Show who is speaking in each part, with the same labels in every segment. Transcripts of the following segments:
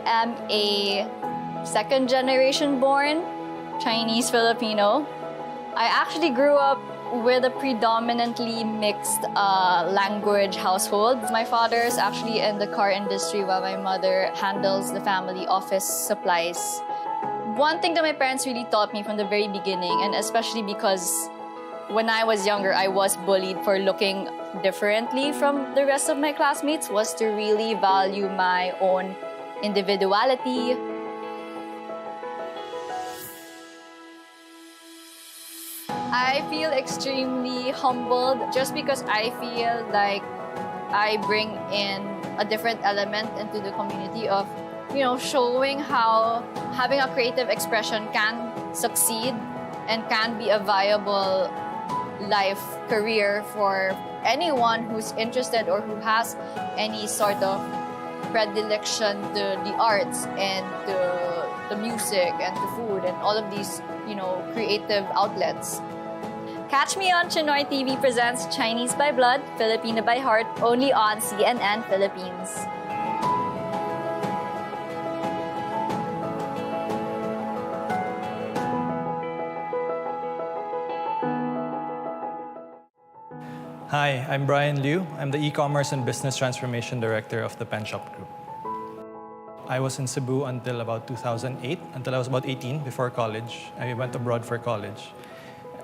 Speaker 1: am a second generation born Chinese Filipino. I actually grew up with a predominantly mixed language household. My father is actually in the car industry while my mother handles the family office supplies. One thing that my parents really taught me from the very beginning, and especially because when I was younger, I was bullied for looking differently from the rest of my classmates, was to really value my own individuality. I feel extremely humbled just because I feel like I bring in a different element into the community of, showing how having a creative expression can succeed and can be a viable life career for anyone who's interested or who has any sort of predilection to the arts and to the music and to food and all of these, creative outlets. Catch me on Chinoy TV presents Chinese by Blood, Filipino by Heart, only on CNN Philippines.
Speaker 2: Hi, I'm Bryan Liu. I'm the E-commerce and Business Transformation Director of the Pen Shop Group. I was in Cebu until about 2008, until I was about 18 before college. I went abroad for college.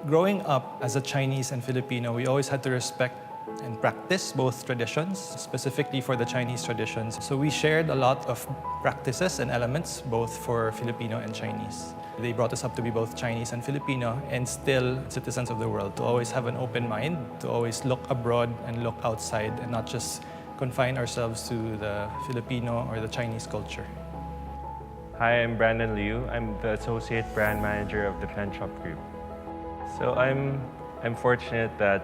Speaker 2: Growing up as a Chinese and Filipino, we always had to respect and practice both traditions, specifically for the Chinese traditions. So we shared a lot of practices and elements, both for Filipino and Chinese. They brought us up to be both Chinese and Filipino and still citizens of the world, to always have an open mind, to always look abroad and look outside and not just confine ourselves to the Filipino or the Chinese culture.
Speaker 3: Hi, I'm Brandon Liu. I'm the Associate Brand Manager of the Pen Shop Group. So I'm fortunate that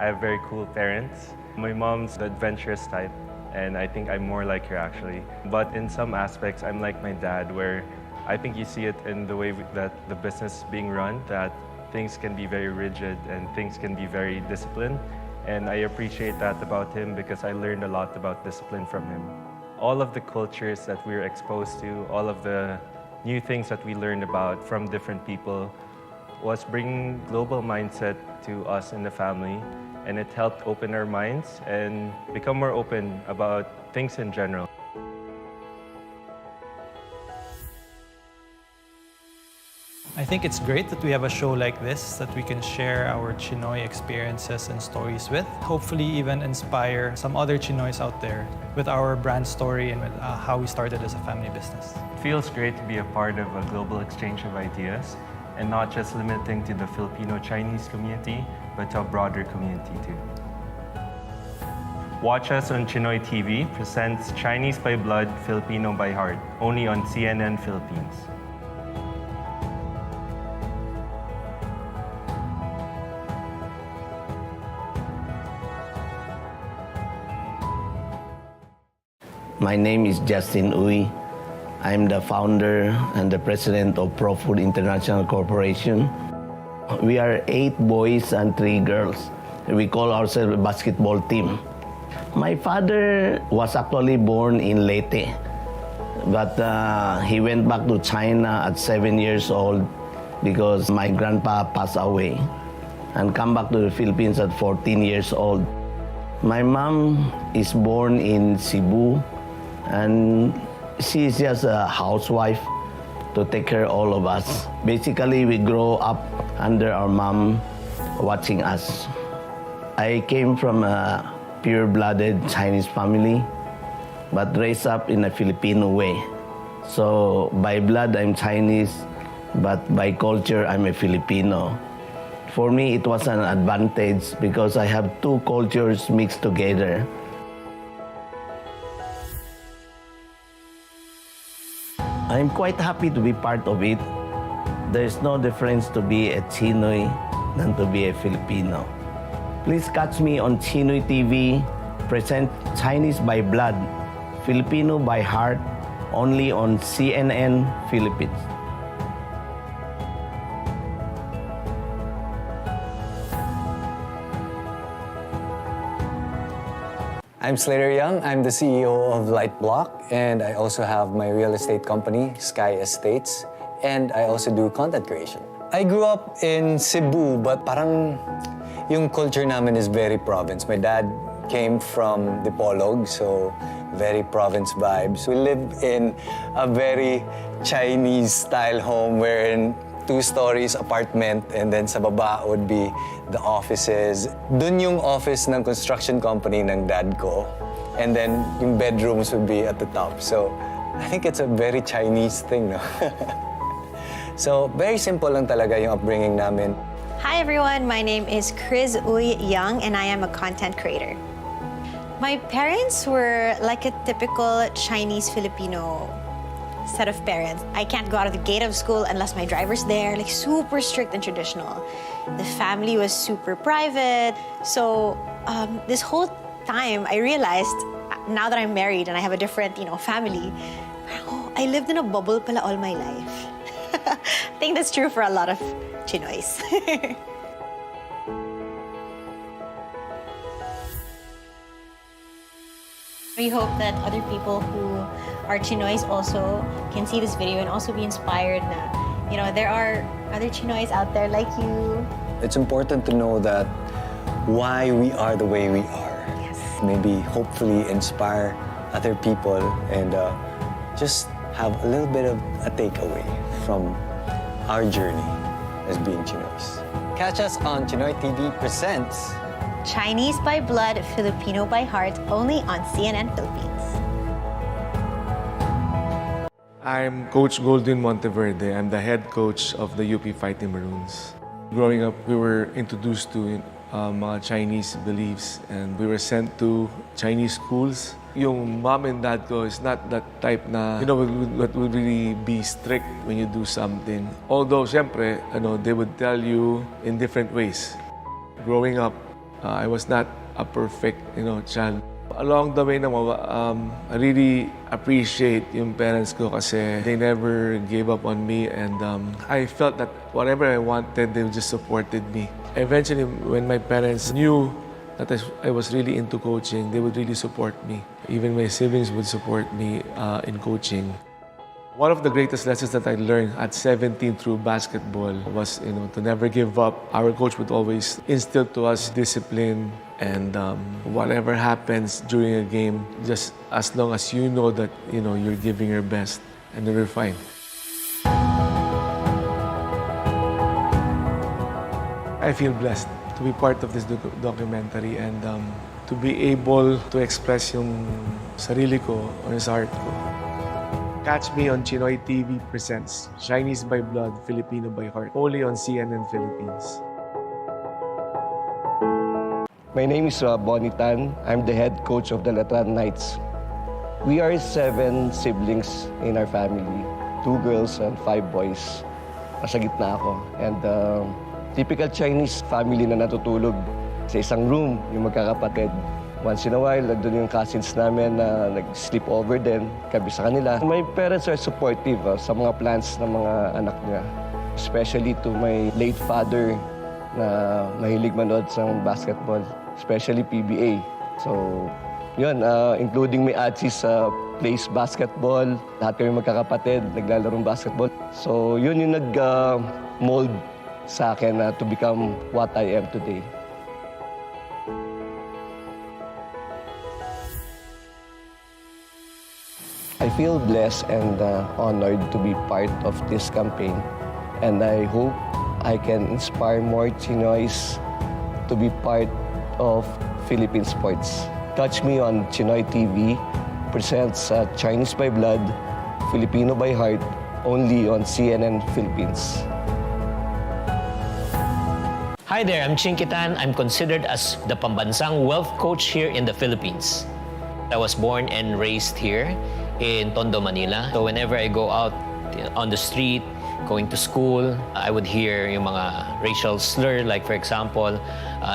Speaker 3: I have very cool parents. My mom's the adventurous type, and I think I'm more like her actually. But in some aspects, I'm like my dad, where I think you see it in the way that the business is being run, that things can be very rigid and things can be very disciplined. And I appreciate that about him because I learned a lot about discipline from him. All of the cultures that we were exposed to, all of the new things that we learned about from different people was bringing global mindset to us in the family, and it helped open our minds and become more open about things in general.
Speaker 2: I think it's great that we have a show like this that we can share our Chinoy experiences and stories with. Hopefully even inspire some other Chinoys out there with our brand story and with how we started as a family business.
Speaker 3: It feels great to be a part of a global exchange of ideas, and not just limiting to the Filipino-Chinese community, but to a broader community too. Watch us on Chinoy TV, presents Chinese by Blood, Filipino by Heart, only on CNN Philippines.
Speaker 4: My name is Justin Uy. I'm the founder and the president of Pro Food International Corporation. We are 8 boys and 3 girls. We call ourselves a basketball team. My father was actually born in Leyte, but he went back to China at 7 years old because my grandpa passed away, and come back to the Philippines at 14 years old. My mom is born in Cebu, and she's just a housewife to take care of all of us. Basically, we grow up under our mom watching us. I came from a pure-blooded Chinese family, but raised up in a Filipino way. So by blood, I'm Chinese, but by culture, I'm a Filipino. For me, it was an advantage because I have 2 cultures mixed together. I'm quite happy to be part of it. There's no difference to be a Chinoy than to be a Filipino. Please catch me on Chinoy TV, present Chinese by Blood, Filipino by Heart, only on CNN Philippines.
Speaker 5: I'm Slater Young. I'm the CEO of Lightblock, and I also have my real estate company, Sky Estates, and I also do content creation. I grew up in Cebu, but parang yung culture namin is very province. My dad came from Dipolog, so very province vibes. We live in a very Chinese-style home wherein 2 stories apartment, and then sa baba would be the offices. Dun yung office ng construction company ng dad ko. And then yung bedrooms would be at the top. So I think it's a very Chinese thing, no? So very simple lang talaga yung upbringing namin.
Speaker 6: Hi everyone, my name is Chris Uy Young and I am a content creator. My parents were like a typical Chinese Filipino set of parents. I can't go out of the gate of school unless my driver's there, like super strict and traditional. The family was super private. So this whole time I realized, now that I'm married and I have a different, family, oh, I lived in a bubble pala all my life. I think that's true for a lot of Chinoys. We hope that other people who are Chinoys also can see this video and also be inspired na, there are other Chinoys out there like you.
Speaker 5: It's important to know that why we are the way we are.
Speaker 6: Yes.
Speaker 5: Maybe hopefully inspire other people and just have a little bit of a takeaway from our journey as being Chinoys. Catch us on Chinoy TV Presents
Speaker 6: Chinese by blood, Filipino by heart, only on CNN Philippines.
Speaker 7: I'm Coach Golden Monteverde. I'm the head coach of the UP Fighting Maroons. Growing up, we were introduced to mga Chinese beliefs and we were sent to Chinese schools. Yung mom and dad ko is not that type na, would really be strict when you do something. Although, syempre, they would tell you in different ways. Growing up, I was not a perfect, child. Along the way, I really appreciate yung parents ko kasi they never gave up on me and I felt that whatever I wanted, they just supported me. Eventually, when my parents knew that I was really into coaching, they would really support me. Even my siblings would support me in coaching. One of the greatest lessons that I learned at 17 through basketball was, to never give up. Our coach would always instill to us discipline and whatever happens during a game, just as long as you know that, you're giving your best and you're fine. I feel blessed to be part of this documentary and to be able to express yung sarili ko or yung sa heart ko. Catch me on Chinoy TV Presents Chinese by Blood, Filipino by Heart, only on CNN Philippines.
Speaker 8: My name is Bonnie Tan. I'm the head coach of the Letran Knights. We are 7 siblings in our family, 2 girls and 5 boys. Nasa gitna ako. And typical Chinese family na natutulog sa isang room, yung magkakapatid. Once in a while, doon yung cousins namin na nag-sleep over din, kabi sa kanila. My parents are supportive sa mga plans ng mga anak niya. Especially to my late father na mahilig manood sa basketball, especially PBA. So, yun, including my atsis sa plays basketball. Lahat kami magkakapatid, naglalaro basketball. So, yun yung nag-mold sa akin to become what I am today. I feel blessed and honored to be part of this campaign. And I hope I can inspire more Chinoys to be part of Philippine sports. Catch me on Chinoy TV, presents Chinese by Blood, Filipino by Heart, only on CNN Philippines.
Speaker 9: Hi there, I'm Chinkitan. I'm considered as the pambansang wealth coach here in the Philippines. I was born and raised here in Tondo, Manila. So whenever I go out on the street, going to school, I would hear yung mga racial slur, like for example,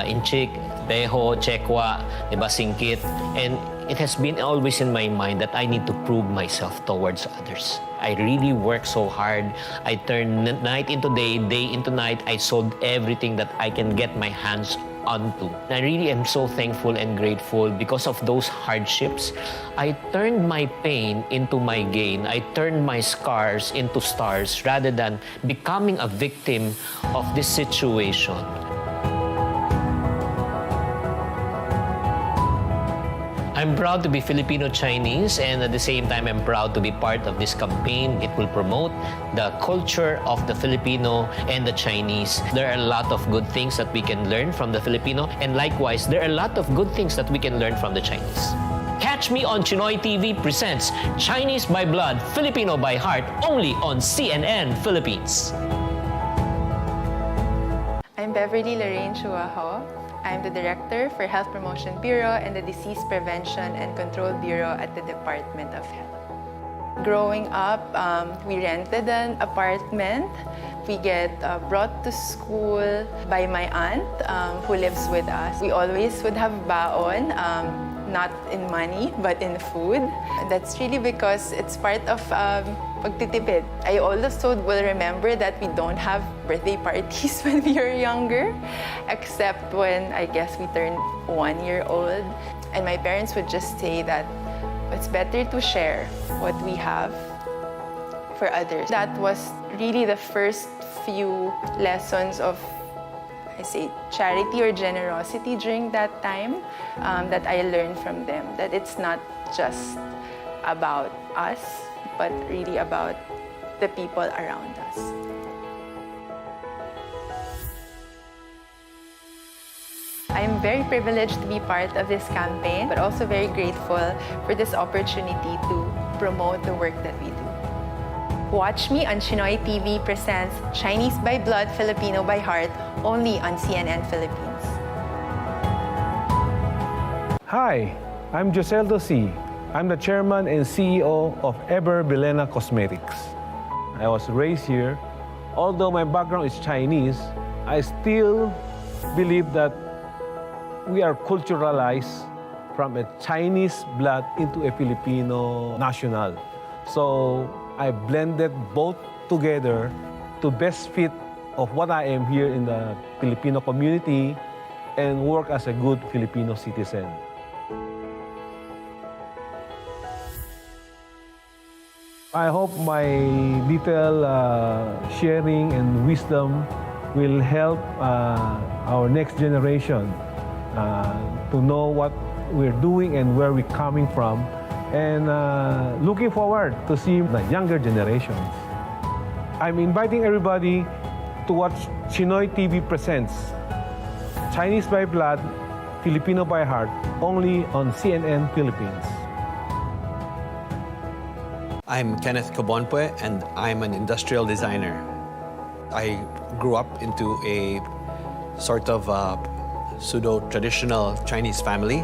Speaker 9: inchik, beho, chekwa, diba, singkit. And it has been always in my mind that I need to prove myself towards others. I really work so hard. I turn night into day into night. I sold everything that I can get my hands onto. I really am so thankful and grateful because of those hardships. I turned my pain into my gain. I turned my scars into stars rather than becoming a victim of this situation. I'm proud to be Filipino-Chinese, and at the same time, I'm proud to be part of this campaign. It will promote the culture of the Filipino and the Chinese. There are a lot of good things that we can learn from the Filipino, and likewise, there are a lot of good things that we can learn from the Chinese. Catch me on Chinoy TV presents Chinese by Blood, Filipino by Heart, only on CNN Philippines.
Speaker 10: I'm Beverly Lorraine Chuaho. I'm the Director for Health Promotion Bureau and the Disease Prevention and Control Bureau at the Department of Health. Growing up, we rented an apartment. We get brought to school by my aunt who lives with us. We always would have baon, not in money, but in food. That's really because it's part of pagtitipid. I also will remember that we don't have birthday parties when we were younger, except when I guess we turned 1 year old. And my parents would just say that it's better to share what we have for others. That was really the first few lessons of, I say, charity or generosity during that time that I learned from them, that it's not just about us, but really about the people around us. I'm very privileged to be part of this campaign, but also very grateful for this opportunity to promote the work that we do. Watch me on Chinoy TV presents Chinese by Blood, Filipino by Heart, only on CNN Philippines.
Speaker 11: Hi, I'm Joseldo C. I'm the chairman and CEO of Ever Bilena Cosmetics. I was raised here. Although my background is Chinese, I still believe that we are culturalized from a Chinese blood into a Filipino national. So I blended both together to best fit of what I am here in the Filipino community and work as a good Filipino citizen. I hope my little sharing and wisdom will help our next generation to know what we're doing and where we're coming from, and looking forward to see the younger generations. I'm inviting everybody to watch Chinoy TV presents Chinese by Blood, Filipino by Heart, only on CNN Philippines.
Speaker 12: I'm Kenneth Cabonpue, and I'm an industrial designer. I grew up into a sort of pseudo-traditional Chinese family.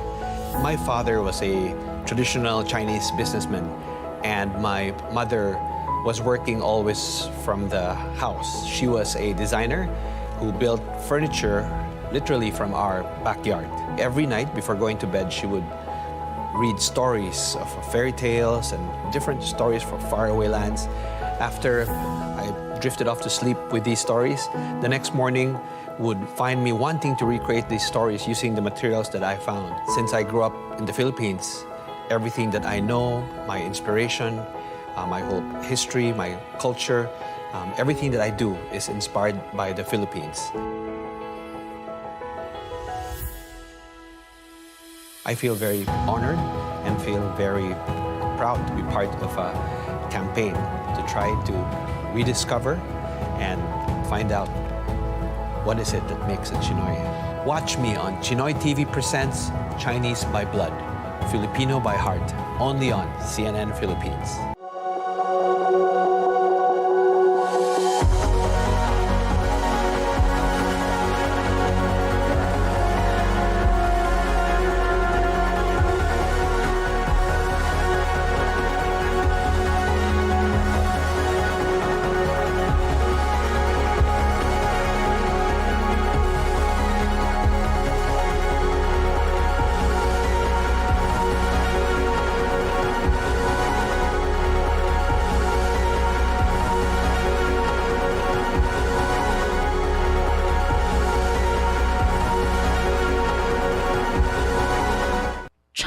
Speaker 12: My father was a traditional Chinese businessman, and my mother was working always from the house. She was a designer who built furniture literally from our backyard. Every night before going to bed, she would read stories of fairy tales and different stories from faraway lands. After I drifted off to sleep with these stories, the next morning would find me wanting to recreate these stories using the materials that I found. Since I grew up in the Philippines, everything that I know, my inspiration, my whole history, my culture, everything that I do is inspired by the Philippines. I feel very honored and feel very proud to be part of a campaign to try to rediscover and find out what is it that makes a Chinoy. Watch me on Chinoy TV presents Chinese by Blood, Filipino by Heart, only on CNN Philippines.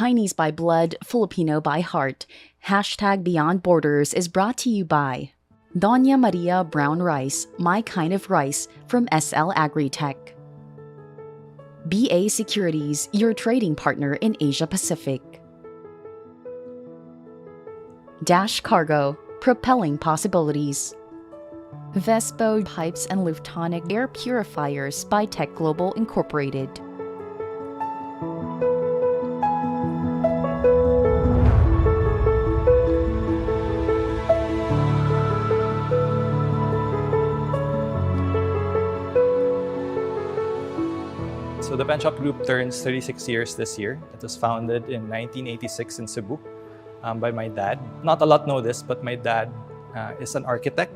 Speaker 13: Chinese by blood, Filipino by heart. Hashtag Beyond Borders is brought to you by Doña Maria Brown Rice, my kind of rice, from SL Agritech. BA Securities, your trading partner in Asia Pacific. Dash Cargo, propelling possibilities. Vespo Pipes and Luftonic Air Purifiers by Tech Global Incorporated.
Speaker 2: So the Pen Shop Group turns 36 years this year. It was founded in 1986 in Cebu by my dad. Not a lot know this, but my dad is an architect.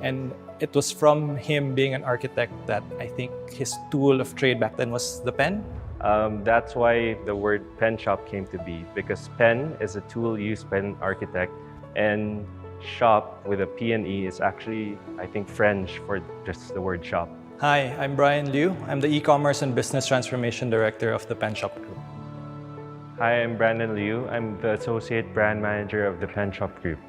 Speaker 2: And it was from him being an architect that I think his tool of trade back then was the pen.
Speaker 3: That's why the word pen shop came to be, because pen is a tool used by an architect, and shop with a P and E is actually, I think, French for just the word shop.
Speaker 2: Hi, I'm Bryan Liu. I'm the E-commerce and Business Transformation Director of the Pen Shop Group.
Speaker 3: Hi, I'm Brandon Liu. I'm the Associate Brand Manager of the Pen Shop Group.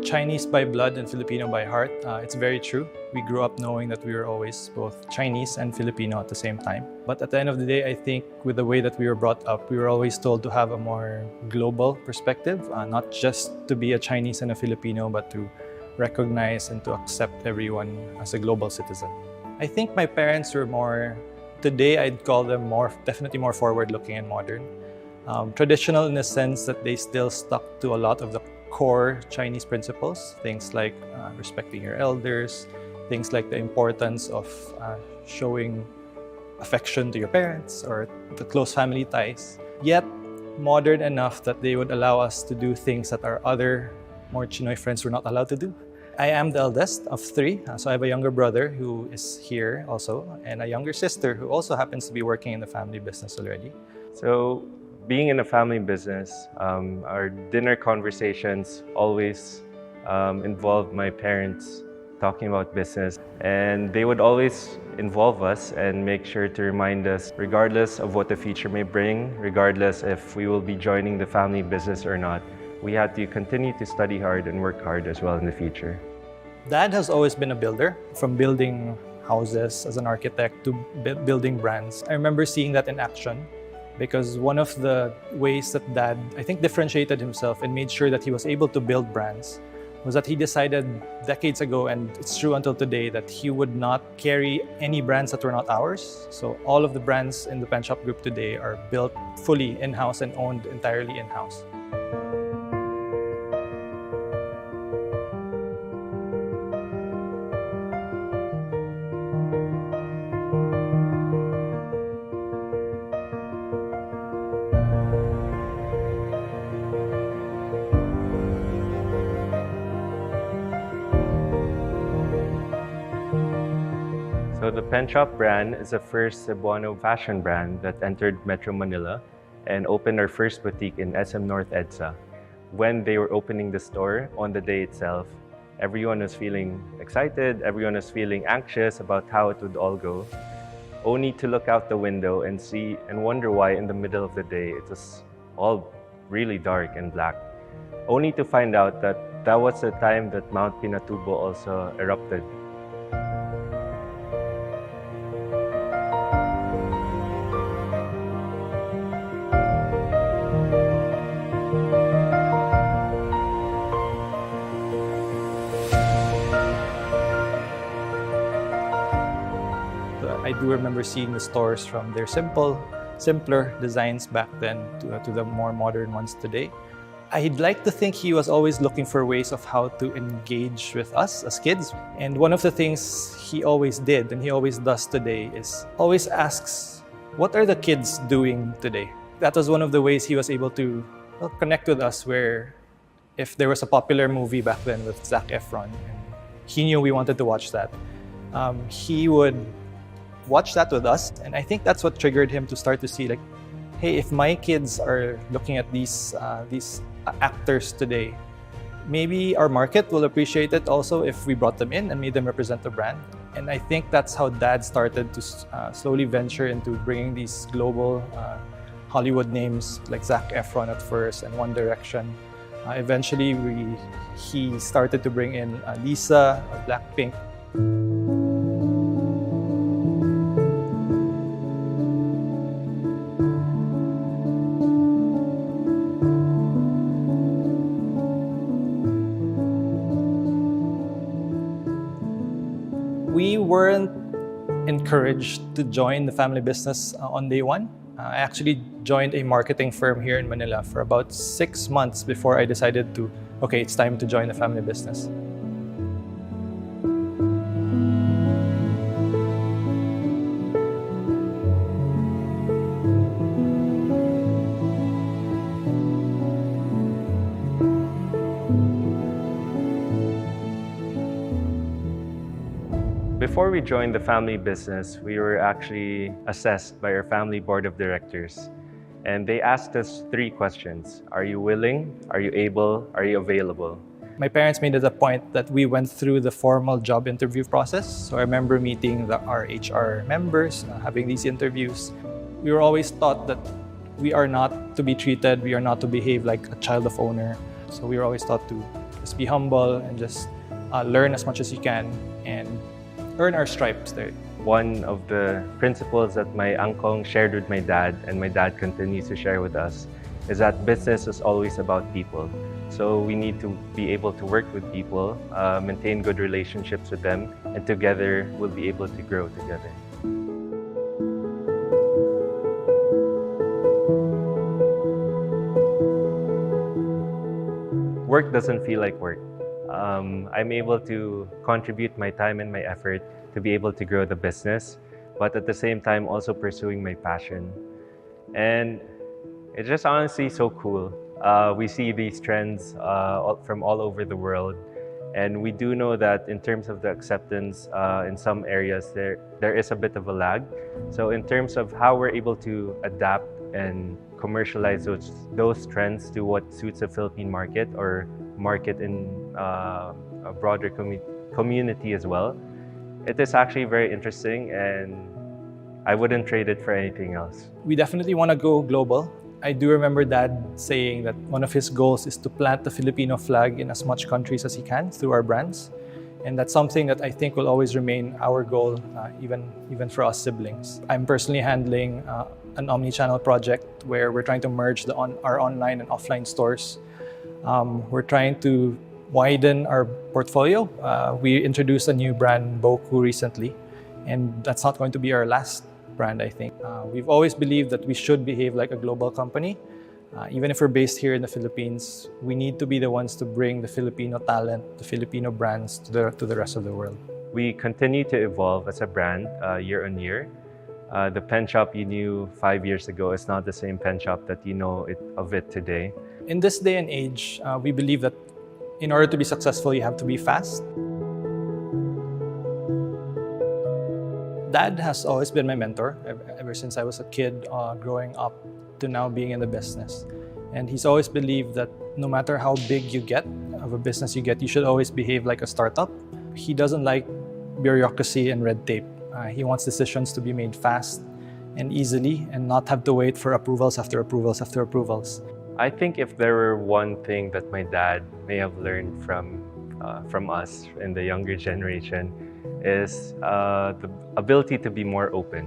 Speaker 2: Chinese by blood and Filipino by heart. It's very true. We grew up knowing that we were always both Chinese and Filipino at the same time. But at the end of the day, I think with the way that we were brought up, we were always told to have a more global perspective, not just to be a Chinese and a Filipino, but to recognize and to accept everyone as a global citizen. I think my parents were more, today I'd call them definitely more forward-looking and modern. Traditional in the sense that they still stuck to a lot of the core Chinese principles, things like respecting your elders, things like the importance of showing affection to your parents or the close family ties, yet modern enough that they would allow us to do things that our other more Chinoy friends were not allowed to do. I am the eldest of three, so I have a younger brother who is here also, and a younger sister who also happens to be working in the family business already.
Speaker 3: So, being in a family business, our dinner conversations always involved my parents talking about business, and they would always involve us and make sure to remind us, regardless of what the future may bring, regardless if we will be joining the family business or not, we had to continue to study hard and work hard as well in the future.
Speaker 2: Dad has always been a builder, from building houses as an architect to building brands. I remember seeing that in action, because one of the ways that Dad, I think, differentiated himself and made sure that he was able to build brands was that he decided decades ago, and it's true until today, that he would not carry any brands that were not ours. So all of the brands in the Pen Shop Group today are built fully in-house and owned entirely in-house.
Speaker 3: So the Pen Shop brand is the first Cebuano fashion brand that entered Metro Manila and opened our first boutique in SM North EDSA. When they were opening the store on the day itself, everyone was feeling excited, everyone was feeling anxious about how it would all go, only to look out the window and see and wonder why in the middle of the day it was all really dark and black, only to find out that that was the time that Mount Pinatubo also erupted.
Speaker 2: remember seeing the stores from their simpler designs back then to the more modern ones today. I'd like to think he was always looking for ways of how to engage with us as kids. And one of the things he always did, and he always does today, is always asks, what are the kids doing today? That was one of the ways he was able to connect with us, where if there was a popular movie back then with Zac Efron, and he knew we wanted to watch that, he would watch that with us. And I think that's what triggered him to start to see, like, hey, if my kids are looking at these actors today, maybe our market will appreciate it also if we brought them in and made them represent the brand. And I think that's how Dad started to slowly venture into bringing these global Hollywood names like Zac Efron at first and One Direction. Eventually, he started to bring in Lisa of Blackpink. We weren't encouraged to join the family business on day one. I actually joined a marketing firm here in Manila for about 6 months before I decided to, okay, it's time to join the family business.
Speaker 3: Before we joined the family business, we were actually assessed by our family board of directors. And they asked us 3 questions. Are you willing? Are you able? Are you available?
Speaker 2: My parents made it a point that we went through the formal job interview process. So I remember meeting our HR members, having these interviews. We were always taught that we are not to be treated, we are not to behave like a child of owner. So we were always taught to just be humble and just learn as much as you can and earn our stripes there.
Speaker 3: One of the principles that my uncle shared with my dad, and my dad continues to share with us, is that business is always about people. So we need to be able to work with people, maintain good relationships with them, and together we'll be able to grow together. Work doesn't feel like work. I'm able to contribute my time and my effort to be able to grow the business, but at the same time also pursuing my passion. And it's just honestly so cool. We see these trends from all over the world, and we do know that in terms of the acceptance in some areas, there is a bit of a lag. So in terms of how we're able to adapt and commercialize those trends to what suits the Philippine market or market in a broader community as well, it is actually very interesting, and I wouldn't trade it for anything else.
Speaker 2: We definitely want to go global. I do remember Dad saying that one of his goals is to plant the Filipino flag in as much countries as he can through our brands. And that's something that I think will always remain our goal, even for us siblings. I'm personally handling an omni-channel project where we're trying to merge our online and offline stores. We're trying to widen our portfolio. We introduced a new brand, Boku, recently, and that's not going to be our last brand, I think. We've always believed that we should behave like a global company. Even if we're based here in the Philippines, we need to be the ones to bring the Filipino talent, the Filipino brands to the rest of the world.
Speaker 3: We continue to evolve as a brand year on year. The pen shop you knew 5 years ago is not the same pen shop that you know of it today.
Speaker 2: In this day and age, we believe that in order to be successful, you have to be fast. Dad has always been my mentor ever since I was a kid growing up to now being in the business. And he's always believed that no matter how big you get, of a business you get, you should always behave like a startup. He doesn't like bureaucracy and red tape. He wants decisions to be made fast and easily and not have to wait for approvals after approvals after approvals.
Speaker 3: I think if there were one thing that my dad may have learned from us in the younger generation is the ability to be more open.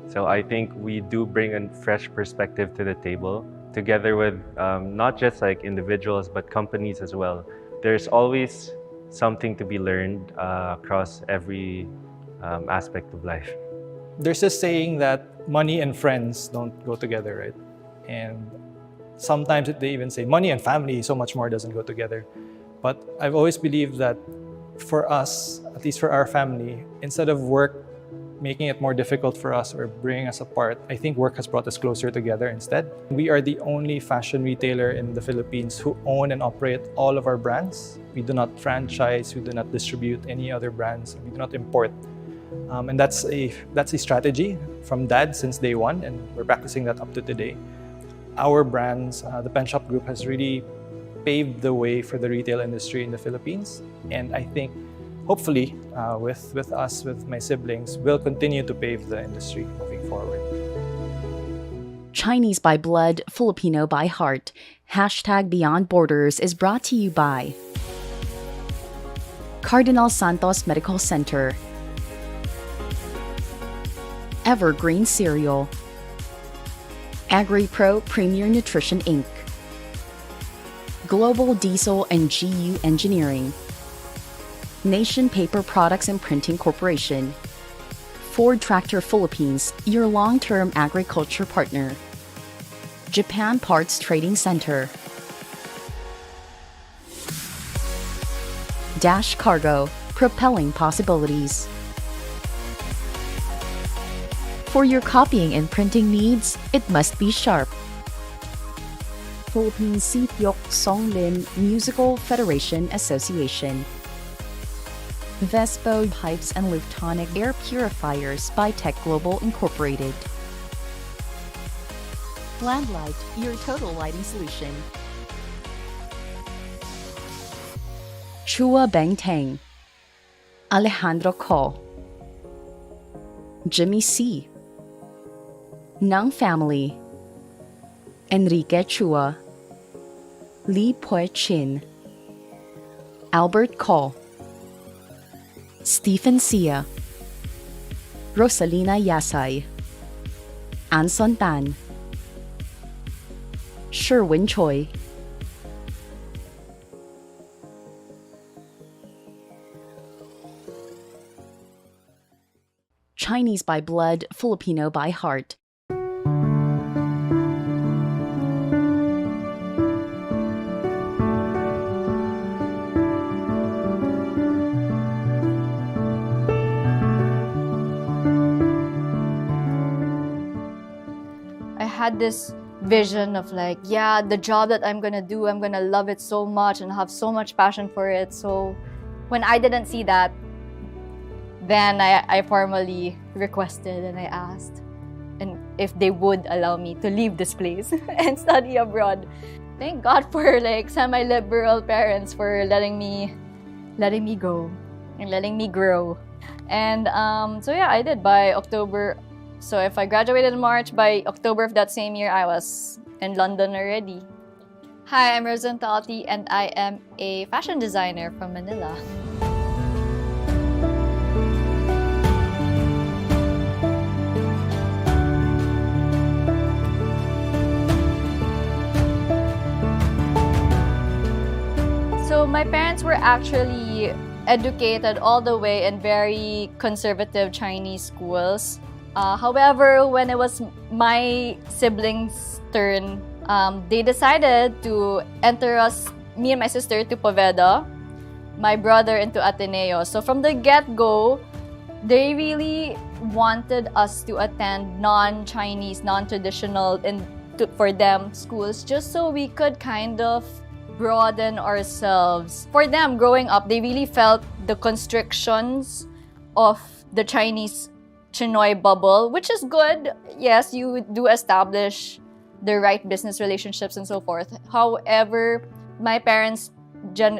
Speaker 3: So I think we do bring a fresh perspective to the table, together with not just like individuals, but companies as well. There's always something to be learned across every aspect of life.
Speaker 2: There's this saying that money and friends don't go together, right? And sometimes they even say money and family so much more doesn't go together. But I've always believed that for us, at least for our family, instead of work making it more difficult for us or bringing us apart, I think work has brought us closer together instead. We are the only fashion retailer in the Philippines who own and operate all of our brands. We do not franchise, we do not distribute any other brands, we do not import. And that's a strategy from Dad since day one, and we're practicing that up to today. Our brands, the Pen Shop Group, has really paved the way for the retail industry in the Philippines. And I think, hopefully, with us, with my siblings, we'll continue to pave the industry moving forward.
Speaker 13: Chinese by blood, Filipino by heart. #Beyond Borders is brought to you by Cardinal Santos Medical Center, Evergreen Cereal, AgriPro Premier Nutrition Inc., Global Diesel and GU Engineering, Nation Paper Products and Printing Corporation, Ford Tractor Philippines, your long-term agriculture partner, Japan Parts Trading Center, Dash Cargo, propelling possibilities. For your copying and printing needs, it must be sharp. Philippine Sithyok Songlin Musical Federation Association. Vespo Pipes and Lutonic Air Purifiers by Tech Global Incorporated. Landlight, your total lighting solution. Chua Beng Teng, Alejandro Ko, Jimmy C, Nung Family, Enrique Chua, Lee Pue Chin, Albert Ko, Stephen Sia, Rosalina Yasay, Anson Tan, Sherwin Choi. Chinese by blood, Filipino by heart.
Speaker 1: I had this vision of like, yeah, the job that I'm gonna do, I'm gonna love it so much and have so much passion for it. So when I didn't see that, then I formally requested and I asked and if they would allow me to leave this place and study abroad. Thank God for like semi-liberal parents for letting me go and letting me grow. And so yeah, I did by October. So if I graduated in March, by October of that same year, I was in London already. Hi, I'm Rosenthal and I am a fashion designer from Manila. So my parents were actually educated all the way in very conservative Chinese schools. However, when it was my siblings' turn, they decided to enter us, me and my sister, to Poveda, my brother into Ateneo. So from the get-go, they really wanted us to attend non-Chinese, non-traditional, and for them, schools, just so we could kind of broaden ourselves. For them, growing up, they really felt the constrictions of the Chinese Chinoy bubble, which is good. Yes, you do establish the right business relationships and so forth. However, my parents'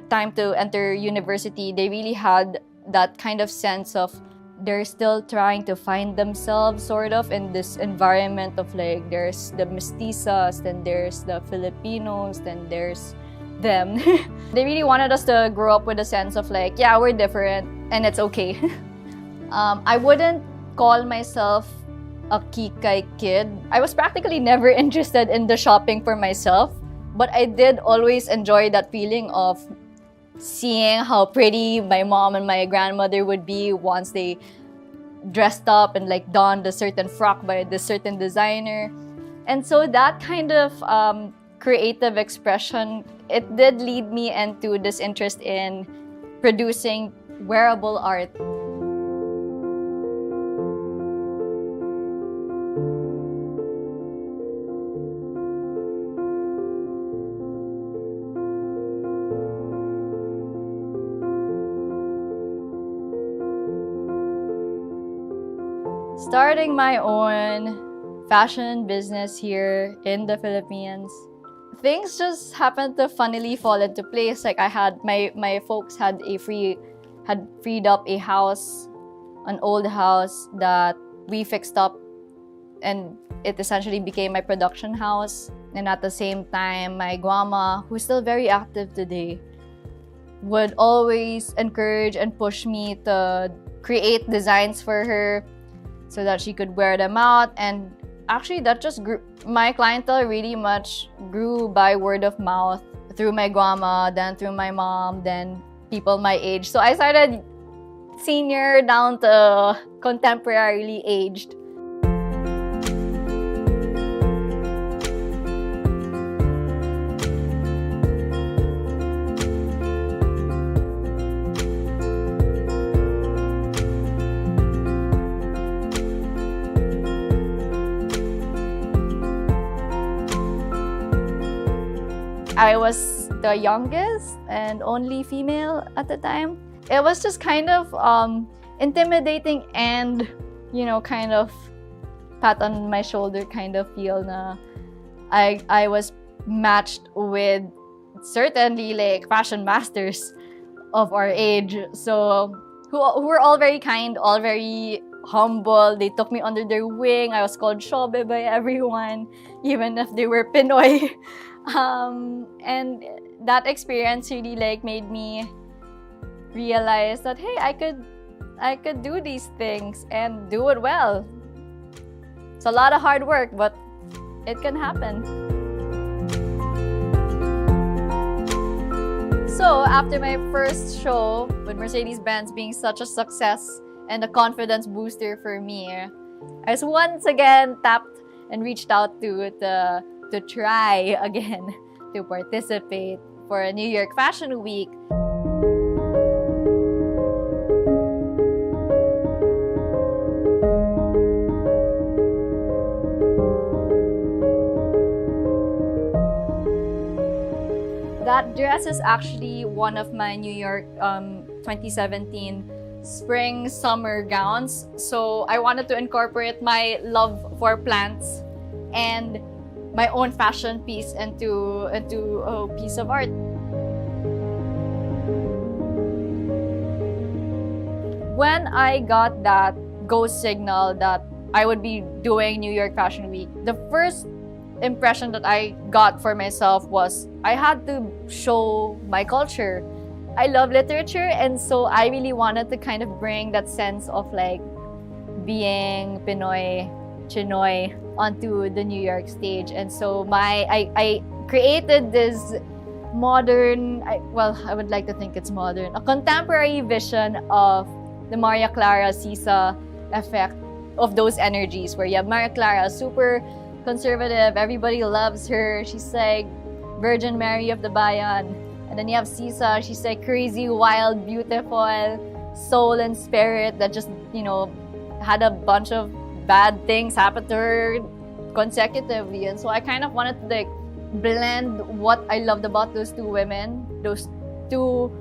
Speaker 1: time to enter university, they really had that kind of sense of they're still trying to find themselves sort of in this environment of like, there's the mestizas, then there's the Filipinos, then there's them. They really wanted us to grow up with a sense of like, yeah, we're different and it's okay. I wouldn't call myself a kikay kid. I was practically never interested in the shopping for myself, but I did always enjoy that feeling of seeing how pretty my mom and my grandmother would be once they dressed up and like donned a certain frock by this certain designer. And so that kind of creative expression, it did lead me into this interest in producing wearable art. Starting my own fashion business here in the Philippines, things just happened to funnily fall into place. Like I had my folks had freed up a house, an old house that we fixed up, and it essentially became my production house. And at the same time, my grandma, who's still very active today, would always encourage and push me to create designs for her so that she could wear them out. And actually that just grew. My clientele really much grew by word of mouth through my grandma, then through my mom, then people my age. So I started senior down to contemporarily aged. I was the youngest and only female at the time. It was just kind of intimidating and, you know, kind of pat on my shoulder kind of feel na I was matched with certainly like fashion masters of our age. So who were all very kind, all very humble. They took me under their wing. I was called Shobe by everyone, even if they were Pinoy. And that experience really like made me realize that hey, I could do these things and do it well. It's a lot of hard work, but it can happen. So after my first show with Mercedes-Benz being such a success and a confidence booster for me, I was once again tapped and reached out to try again to participate for New York Fashion Week. That dress is actually one of my New York 2017 spring summer gowns. So I wanted to incorporate my love for plants and my own fashion piece into a piece of art. When I got that go signal that I would be doing New York Fashion Week, the first impression that I got for myself was I had to show my culture. I love literature, and so I really wanted to kind of bring that sense of like being Pinoy, Chinoy onto the New York stage. And so I created this modern, I would like to think it's modern, a contemporary vision of the Maria Clara Sisa effect of those energies, where you have Maria Clara, super conservative, everybody loves her, she's like Virgin Mary of the Bayan. And then you have Sisa, she's like crazy, wild, beautiful, soul and spirit that just, you know, had a bunch of bad things happen to her consecutively. And so I kind of wanted to like blend what I loved about those two women, those two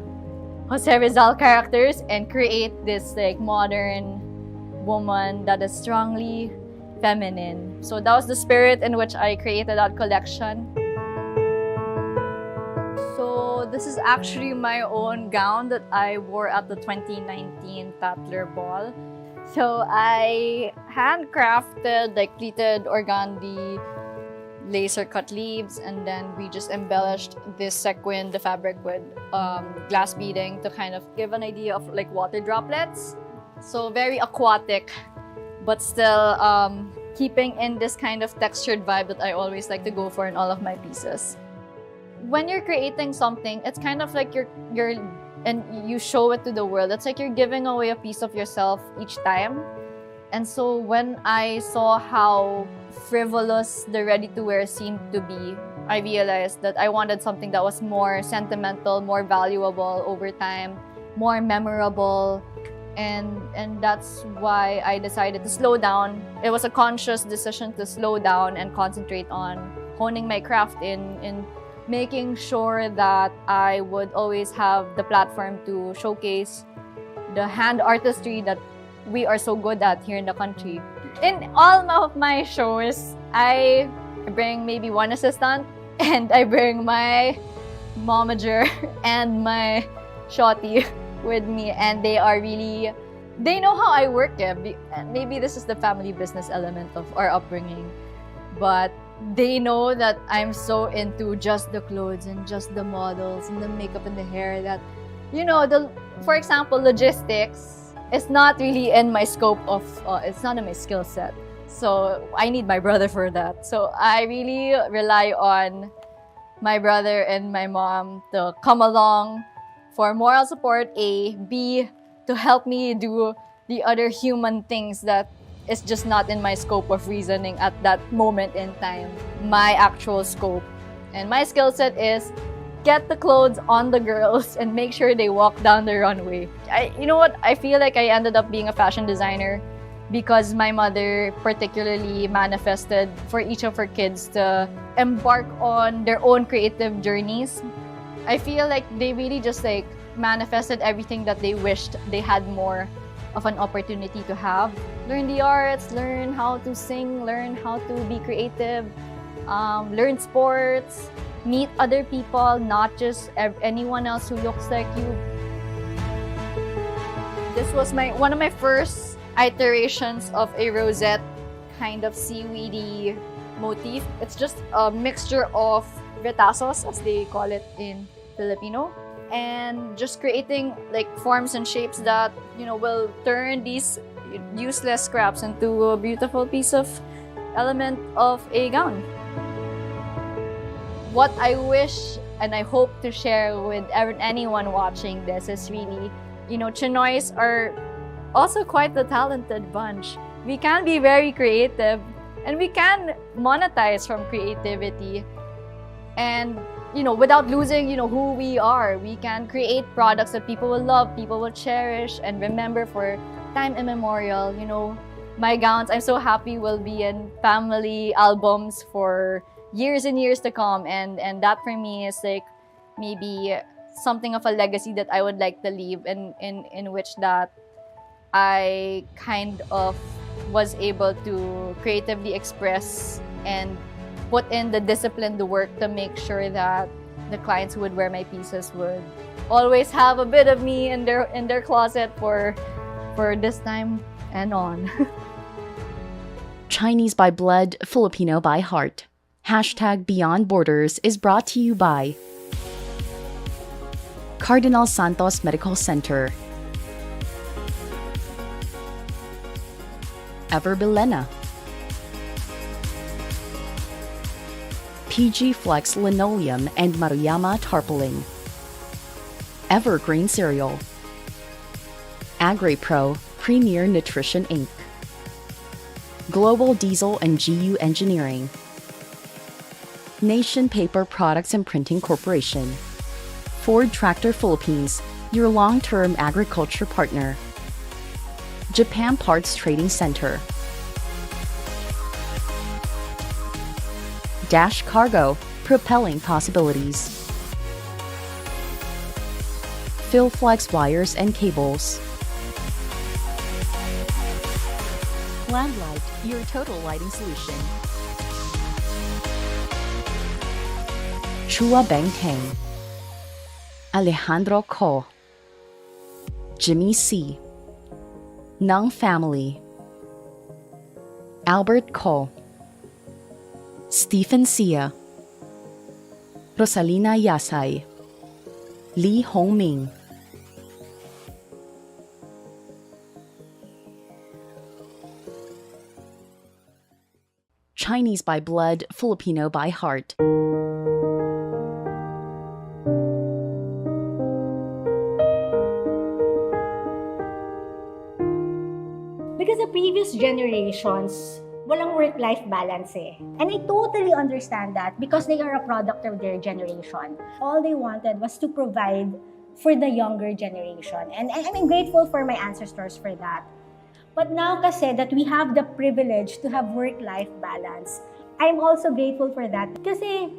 Speaker 1: Jose Rizal characters, and create this like modern woman that is strongly feminine. So that was the spirit in which I created that collection. So this is actually my own gown that I wore at the 2019 Tatler Ball. So I handcrafted like pleated organdy laser cut leaves, and then we just embellished this sequin, the fabric, with glass beading to kind of give an idea of like water droplets. So very aquatic, but still keeping in this kind of textured vibe that I always like to go for in all of my pieces. When you're creating something, it's kind of like you're and you show it to the world. It's like you're giving away a piece of yourself each time. And so when I saw how frivolous the ready-to-wear seemed to be, I realized that I wanted something that was more sentimental, more valuable over time, more memorable. And that's why I decided to slow down. It was a conscious decision to slow down and concentrate on honing my craft in making sure that I would always have the platform to showcase the hand artistry that we are so good at here in the country. In all of my shows, I bring maybe one assistant and I bring my momager and my shorty with me, and they know how I work. Maybe this is the family business element of our upbringing, but they know that I'm so into just the clothes and just the models and the makeup and the hair that, for example, logistics is not really in my scope of, it's not in my skill set. So I need my brother for that. So I really rely on my brother and my mom to come along for moral support, A, B, to help me do the other human things that is just not in my scope of reasoning at that moment in time. My actual scope and my skill set is get the clothes on the girls and make sure they walk down the runway. You know what? I feel like I ended up being a fashion designer because my mother particularly manifested for each of her kids to embark on their own creative journeys. I feel like they really just manifested everything that they wished they had more of an opportunity to have. Learn the arts, learn how to sing, learn how to be creative, learn sports, meet other people, not just anyone else who looks like you. This was one of my first iterations of a rosette kind of seaweedy motif. It's just a mixture of retazos, as they call it in Filipino, and just creating forms and shapes that will turn these useless scraps into a beautiful piece of element of a gown. What I wish and I hope to share with anyone watching this is really, Chinoys are also quite a talented bunch. We can be very creative and we can monetize from creativity. And, without losing, who we are, we can create products that people will love, people will cherish and remember for time immemorial. My gowns, I'm so happy, will be in family albums for years and years to come, and that for me is maybe something of a legacy that I would like to leave in which that I kind of was able to creatively express and put in the discipline, the work to make sure that the clients who would wear my pieces would always have a bit of me in their closet for this time and on.
Speaker 13: Chinese by blood, Filipino by heart. #Beyond Borders is brought to you by Cardinal Santos Medical Center, Ever Bilena, PG Flex Linoleum and Maruyama Tarpaulin, Evergreen Cereal, AgriPro Premier Nutrition Inc., Global Diesel and GU Engineering, Nation Paper Products and Printing Corporation, Ford Tractor Philippines, your long-term agriculture partner, Japan Parts Trading Center, Dash Cargo, propelling possibilities, Philflex Wires and Cables, Landlight, your total lighting solution, Chua Beng Tang, Alejandro Ko, Jimmy C, Nung Family, Albert Ko, Stephen Sia, Rosalina Yasay, Lee Hongming, Chinese by blood, Filipino by heart.
Speaker 14: Because previous generations, walang work-life balance eh. And I totally understand that because they are a product of their generation. All they wanted was to provide for the younger generation. And I'm grateful for my ancestors for that. But now kasi that we have the privilege to have work-life balance, I'm also grateful for that. Kasi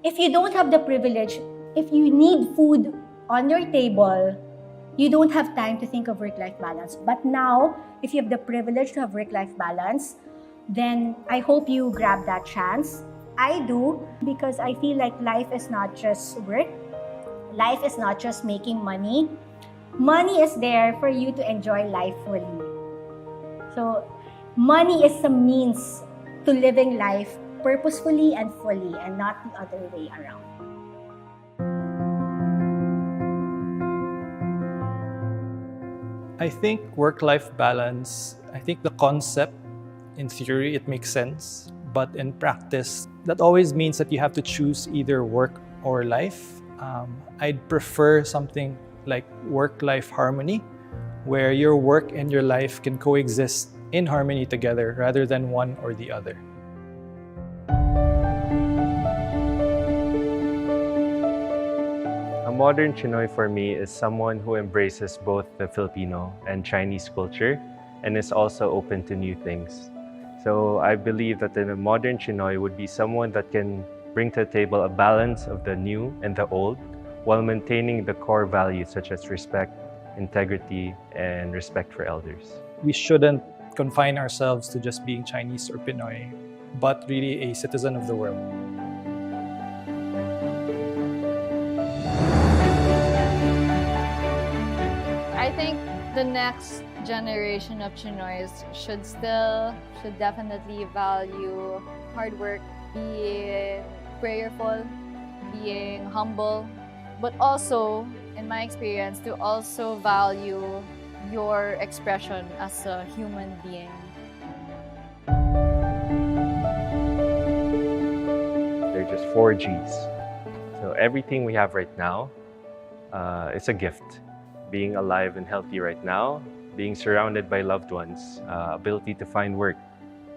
Speaker 14: if you don't have the privilege, if you need food on your table, you don't have time to think of work-life balance. But now, if you have the privilege to have work-life balance, then I hope you grab that chance. I do, because I feel like life is not just work. Life is not just making money. Money is there for you to enjoy life fully. So, money is a means to living life purposefully and fully, and not the other way around.
Speaker 2: I think work-life balance, I think the concept, in theory, it makes sense. But in practice, that always means that you have to choose either work or life. I'd prefer something like work-life harmony, where your work and your life can coexist in harmony together rather than one or the other.
Speaker 3: A modern Chinoy for me is someone who embraces both the Filipino and Chinese culture and is also open to new things. So I believe that a modern Chinoy would be someone that can bring to the table a balance of the new and the old while maintaining the core values such as respect, integrity, and respect for elders.
Speaker 2: We shouldn't confine ourselves to just being Chinese or Pinoy, but really a citizen of the world.
Speaker 1: I think the next generation of Chinoys should definitely value hard work, being prayerful, being humble, but also, in my experience, to also value your expression as a human being.
Speaker 3: They're just 4Gs. So everything we have right now is a gift. Being alive and healthy right now, being surrounded by loved ones, ability to find work,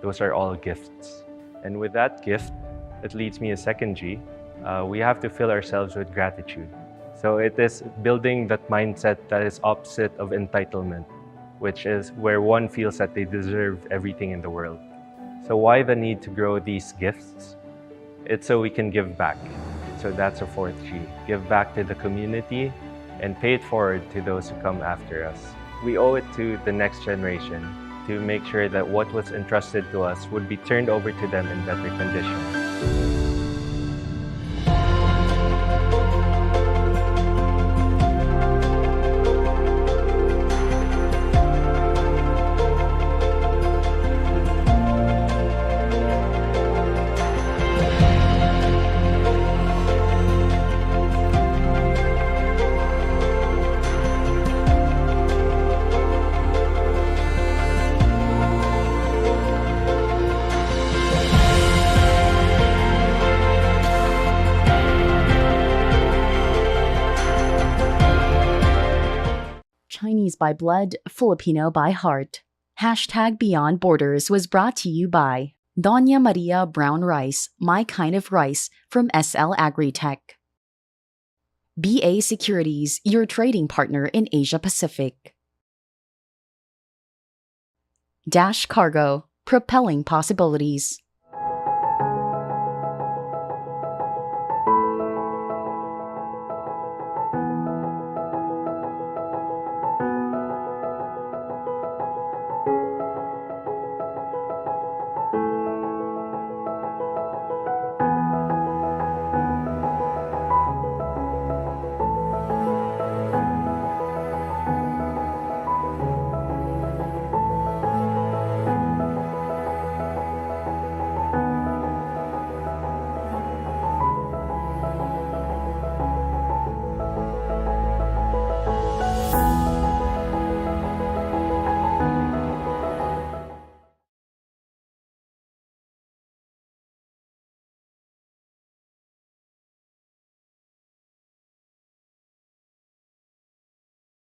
Speaker 3: those are all gifts. And with that gift, it leads me a second G. We have to fill ourselves with gratitude. So it is building that mindset that is opposite of entitlement, which is where one feels that they deserve everything in the world. So why the need to grow these gifts? It's so we can give back. So that's a fourth G. Give back to the community and pay it forward to those who come after us. We owe it to the next generation to make sure that what was entrusted to us would be turned over to them in better condition.
Speaker 13: Chinese by blood, Filipino by heart. Hashtag Beyond Borders was brought to you by Doña Maria Brown Rice, My Kind of Rice from SL Agritech. BA Securities, your trading partner in Asia Pacific. Dash Cargo, propelling possibilities.